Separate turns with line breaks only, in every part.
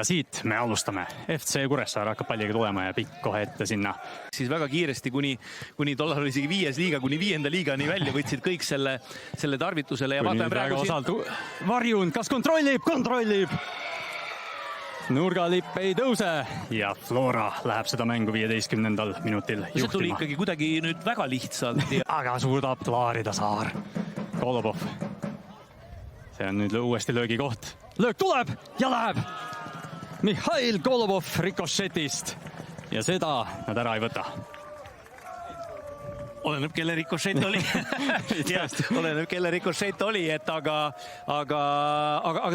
ja siit me alustame. FC Kuressaare hakkab palliga tulema ja pikk kohe ette sinna.
Siis väga kiiresti, kuni tollal oli isegi 5. liiga, kuni 5. liigani välja võtsid kõik selle tarvitusele. Ja vaatame praegu siin...
Varjund, kas kontrollib? Nurgalipp ei tõuse ja Flora läheb seda mängu 15. minutil juhtima.
See tuli ikkagi kuidagi nüüd väga lihtsalt.
Aga suudab klaarida Saar. Golubov. See on nüüd uuesti löögi koht. Löök tuleb ja läheb. Mihhail Golubov rikošetist. Ja seda nad ära ei võta.
Oleneb, kelle rikošett oli. Oleneb, kelle rikošett oli, et aga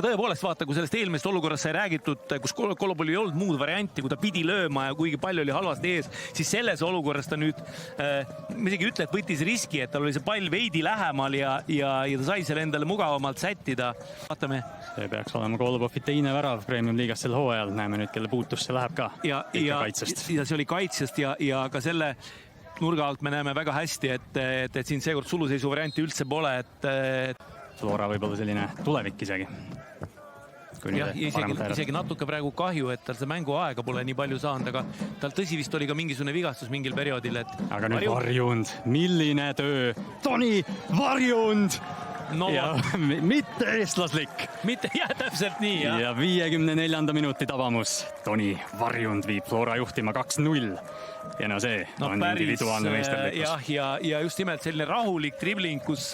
tõepoolest vaata, kui sellest eelmest olukorrast sai räägitud, kus Golubovil ei olnud muud varianti, kui ta pidi lööma ja kuigi palju oli halvasti ees, siis selles olukorras ta nüüd, ma isegi ütle, et võttis riski, et tal oli see pall veidi lähemal ja ta sai selle endale mugavamalt sättida. Vaatame.
See peaks olema Golubovi teine värav Premium liigas sel hooajal. Näeme nüüd, kelle puutus see läheb ka.
Ja see oli kaitsest ja ka selle nurga alt me näeme väga hästi, et siin seekord suluseisu varianti üldse pole, et
Flora võib-olla selline tulevik isegi.
Ja isegi natuke praegu kahju, et tal see mängu aega pole nii palju saanud, aga tal tõsi vist oli ka mingisugune vigastus mingil perioodil.
Aga nüüd Varjund, milline töö? Toni Varjund!
No,
ja mitte eestlaslik.
Ja täpselt nii.
Ja 54. minuti tabamus. Toni Varjund viib Flora juhtima 2-0. Ja no see on individuaalne meisterlikkus.
Ja just nimelt selline rahulik dribling, kus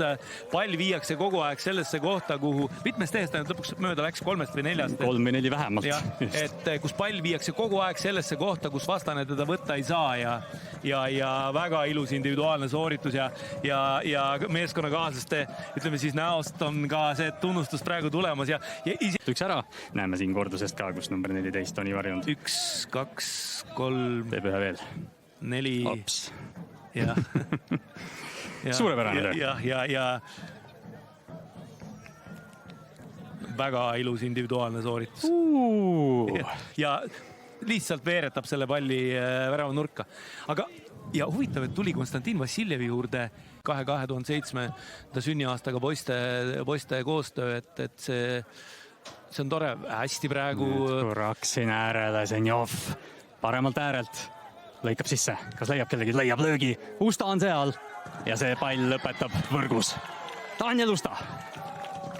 pall viiakse kogu aeg sellesse kohta, kuhu mitmest tehest ainult lõpuks mööda läks 3 või 4.
3 või 4 vähemalt.
Et kus pall viiakse kogu aeg sellesse kohta, kus vastane teda võtta ei saa ja väga ilus individuaalne sooritus ja meeskonnakaaslaste, ütleme siis näost on ka see tunnustus praegu tulemas ja
üks ära. Näeme siin kordusest ka, kus number 14 Toni Varjund.
1, 2, 3.
Teeb ühe veel.
4.
Ops.
Ja.
Suurepärane töö.
Ja väga ilus individuaalne sooritus. Ja lihtsalt veeretab selle palli värava nurka. Aga ja huvitav, et tuli Konstantin Vassiljevi juurde 2007. sünniaastaga poiste koostöö, et see on tore. Hästi praegu.
Korraks siin äärele Zenjov paremalt äärelt. Lõikab sisse. Kas leiab kellegi? Leiab löögi. Usta on seal. Ja see pall lõpetab võrgus. Daniel Usta.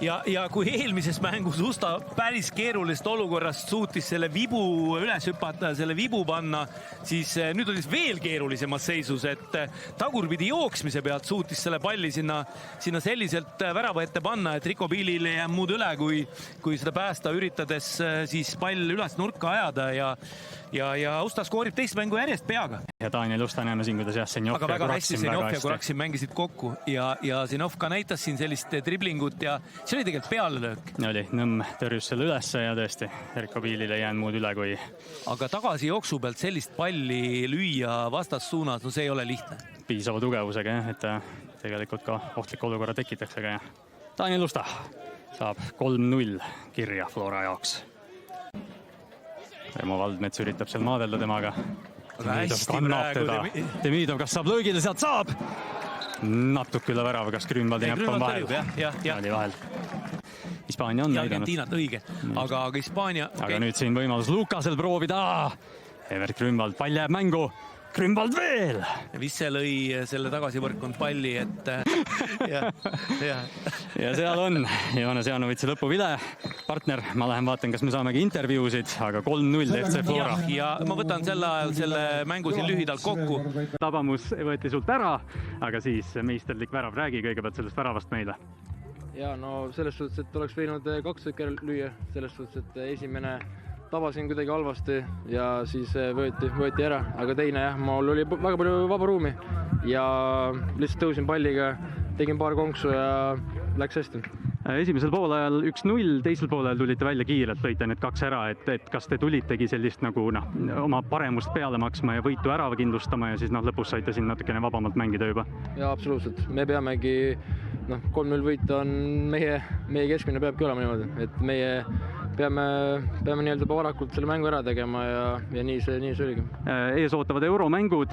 Ja kui eelmises mängus Usta päris keerulist olukorrast suutis selle vibu üles hüpata ja selle vibu panna, siis nüüd oli veel keerulisemas seisus, et tagurpidi jooksmise pealt suutis selle palli sinna selliselt värava ette panna, et Rico Piilil ei jää muud üle, kui seda päästa üritades siis pall üles nurka ajada ja Usta skoorib teist mängu järjest peaga.
Ja Daniel Usta näeme siin, kuidas Zenjov
aga väga hästi Zenjov ja Kuraksin mängisid kokku ja Zenjov ka näitas siin sellist driblingut ja see oli tegelikult pealelöök.
Oli, Nõmm tõrjus selle ülesse ja tõesti, Rico Piilil ei jäänud muud üle kui...
Aga tagasi jooksu pealt sellist palli lüüa vastassuunas, no see ei ole lihtne.
Piisava tugevusega, et tegelikult ka ohtlik olukorra tekitakse. Aga Daniel Usta saab 3-0 kirja Flora jaoks. Remo Valdmets üritab seal maadelda temaga. Demidov, kas saab löögile, sealt saab! Natuke üle värava, kas Grünwaldi näpp on vahel? Oli vahel. Hispaania on näidanud.
Ja Argentiinat õige, aga Hispaania...
Aga nüüd siin võimalus Lukasel proovida. Evert Grünwald, pall jääb mängu. Grünwald veel!
Visse lõi selle tagasivõrkund palli, et...
Ja seal on Johannes Janovitsi lõpuvile. Partner, ma lähen vaatan, kas me saamegi intervjuusid, aga 3-0 FC Flora.
Ja ma võtan selle ajal selle mängu siin lühidalt kokku.
Tabamus võeti sult ära, aga siis meisterlik värav. Räägi kõigepealt sellest väravast meile.
Ja no selles suhtes, et oleks võinud 2 tükki lüüa. Selles suhtes, et esimene tabasin kuidagi halvasti ja siis võeti ära. Aga teine jah, mul oli väga palju vaba ruumi ja lihtsalt tõusin palliga, tegin paar konksu ja läks hästi.
Esimesel poolajal 1-0, teisel poolajal tulite välja kiirelt, lõite need 2 ära, et kas te tulitegi sellist nagu oma paremust peale maksma ja võitu ära kindlustama ja siis lõpus saite siin natukene vabamalt mängida juba?
Ja absoluutselt, me peamegi 3-0 võita on meie keskmine peabki olema niimoodi, et meie peame nii-öelda juba varakult selle mängu ära tegema ja nii see oligi.
Ees ootavad euromängud,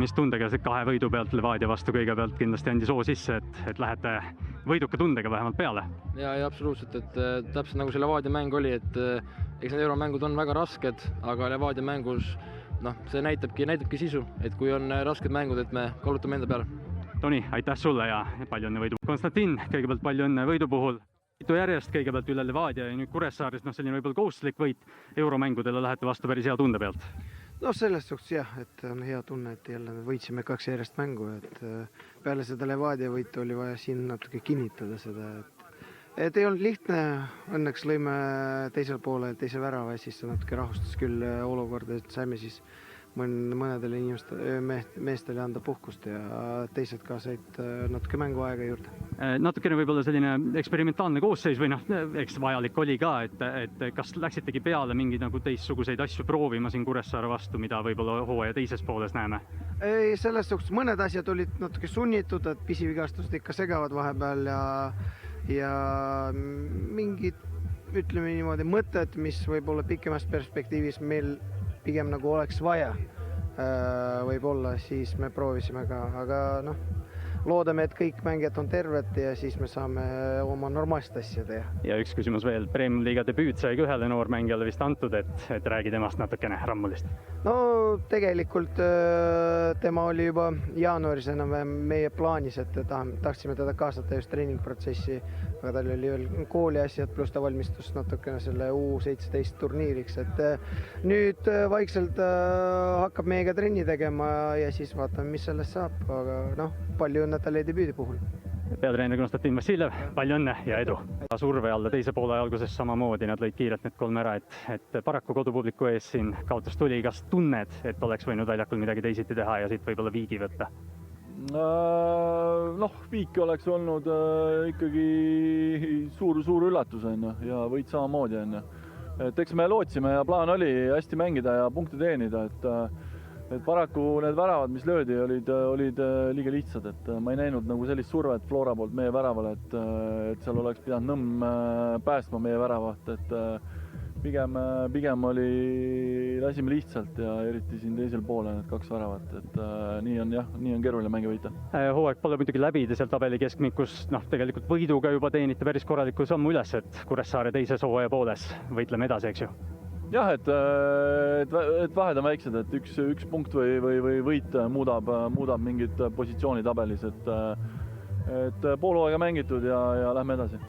mis tundega see 2 võidu pealt Levadia vastu kõigepealt kindlasti andis hoo sisse, et lähete võiduka tundega vähemalt peale.
Ja absoluutselt, et täpselt nagu see Levadia mäng oli, et eks need euromängud on väga rasked, aga Levadia mängus see näitabki sisu, et kui on rasked mängud, et me kallutame enda peale.
Toni, aitäh sulle ja palju õnne võidu. Konstantin, kõigepealt palju õnne võidu puhul. Järjest kõigepealt üle Levadia ja nüüd Kuressaares, selline võib-olla kohustuslik võit euromängudele lähete vastu päris hea tunde pealt.
Selles suhtes jah, et on hea tunne, et jälle võitsime 2 järjest mängu, et peale seda Levadia võitu oli vaja siin natuke kinnitada seda, et ei olnud lihtne, õnneks lõime teisel poole teise värava ja siis see natuke rahustas küll olukorda, et saime siis mõnedele meestele anda puhkust ja teised ka said natuke mänguaega juurde.
Natukene võib-olla selline eksperimentaalne koosseis või eks vajalik oli ka, et kas läksitegi peale mingi teistsuguseid asju proovima siin Kuressaare vastu, mida võib-olla hooaja teises pooles näeme?
Ei, selles suhtes mõned asjad olid natuke sunnitud, et pisivigastused ikka segavad vahepeal ja mingid, ütleme niimoodi, mõtted, mis võib-olla pikemas perspektiivis meil pigem nagu oleks vaja võib-olla, siis me proovisime ka, aga loodame, et kõik mängijad on terved ja siis me saame oma normaalset asja teha. Ja üks küsimus veel, Premium-liiga debüüt sai ühele noormängijale vist antud, et räägi temast natukene Rammulist. No tegelikult tema oli juba jaanuaris enam meie plaanis, et tahtsime teda kaasata just treeningprotsessi, aga tal oli veel kooli asjad, pluss ta valmistus natukene selle U17 turniiriks, et nüüd vaikselt hakkab meiega trenni tegema ja siis vaatame, mis sellest saab, aga palju õnne talle debüüdi puhul.
Peatreener Konstantin Vassiljev, palju õnne ja edu. Surve alla teise poole alguses samamoodi, nad lõid kiirelt need 3 ära, et paraku kodupubliku ees siin kaotus tuli. Kas tunned, et oleks võinud väljakul midagi teisiti teha ja siit võib-olla viigi võtta?
Viiki oleks olnud ikkagi suur üllatus ja võit samamoodi. Et eks me lootsime ja plaan oli hästi mängida ja punkte teenida, et paraku need väravad, mis löödi, olid liiga lihtsad, et ma ei näinud sellist survet Flora poolt meie väravale, et seal oleks pidanud Nõmm päästma meie väravat, et pigem lasime lihtsalt ja eriti siin teisel poole need 2 väravat, et nii on keeruline mänge võita.
Hooaeg pole muidugi läbi, te seal tabeli keskmikus tegelikult võiduga juba teenite päris korraliku sammu üles, et Kuressaare teises hooaja pooles võitleme edasi, eks ju?
Jah, et vahed on väiksed, et üks punkt või võit muudab mingit positsiooni tabelis, et pool hooaega mängitud ja lähme edasi.